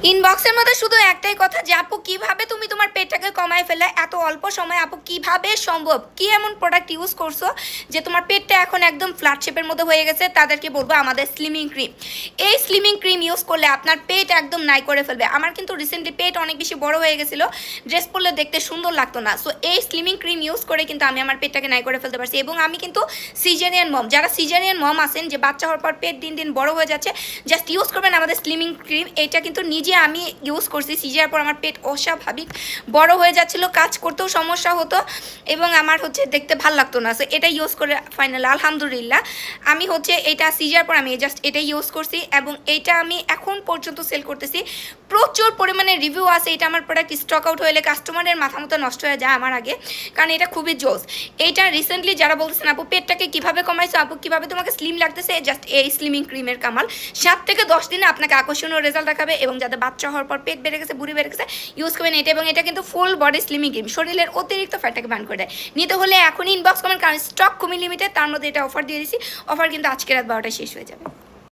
ইনবক্সের মধ্যে শুধু একটাই কথা যে আপু কিভাবে তুমি তোমার পেটটাকে কমায় ফেলে এত অল্প সময়, আপু কিভাবে সম্ভব, কি এমন প্রোডাক্ট ইউজ করছো যে তোমার পেটটা এখন একদম ফ্ল্যাট শেপের মধ্যে হয়ে গেছে। তাদেরকে বলবো আমাদের স্লিমিং ক্রিম, এই স্লিমিং ক্রিম ইউজ করলে আপনার পেট একদম নাই করে ফেলবে। আমার কিন্তু রিসেন্টলি পেট অনেক বেশি বড় হয়ে গেছিলো, ড্রেস পরলে দেখতে সুন্দর লাগতো না। সো এই স্লিমিং ক্রিম ইউজ করে কিন্তু আমি আমার পেটটাকে নাই করে ফেলতে পারছি। এবং আমি কিন্তু সিজারিয়ান মম, যারা সিজারিয়ান মম আছেন যে বাচ্চা হওয়ার পর পেট দিন দিন বড় হয়ে যাচ্ছে, জাস্ট ইউজ করবেন আমাদের স্লিমিং ক্রিম। এটা কিন্তু নিজে আমি ইউজ করছি, সিজার পর আমার পেট অস্বাভাবিক বড় হয়ে যাচ্ছিল, কাজ করতেও সমস্যা হতো এবং আমার দেখতে ভাল লাগতো না। সো এটা ইউজ করে ফাইনাল আলহামদুলিল্লাহ আমি এটা সিজার পর আমি জাস্ট এটা ইউজ করছি এবং এইটা আমি এখন পর্যন্ত সেল করতেছি। প্রচুর পরিমাণে রিভিউ আছে। এটা আমার প্রোডাক্ট স্টক আউট হলে কাস্টমারের মাথা মতো নষ্ট হয়ে যায় আমার আগে, কারণ এটা খুবই জোস। এইটা রিসেন্টলি যারা বলতেছেন আপু পেটটাকে কীভাবে কমাইছো, আপু কীভাবে তোমাকে স্লিম লাগতেছে, জাস্ট এই স্লিমিং ক্রিমের কামাল। 7 থেকে 10 দিনে আপনাকে আকর্ষণীয় রেজাল্ট দেখাবে। এবং যাদের বাচ্চা হওয়ার পর পেট বেড়ে গেছে, বুড়ি বেড়ে গেছে, ইউজ করবেন এটা। এবং এটা কিন্তু ফুল বডি স্লিমিং ক্রিম, শরীরের অতিরিক্ত ফ্যাটটাকে বার্ন করে দেয়। নিতে হলে এখনই ইনবক্স করবেন, কারণ স্টক খুবই লিমিটেড, তার মধ্যে এটা অফার দিয়ে দিচ্ছি। অফার কিন্তু আজকে রাত 12টায় শেষ হয়ে যাবে।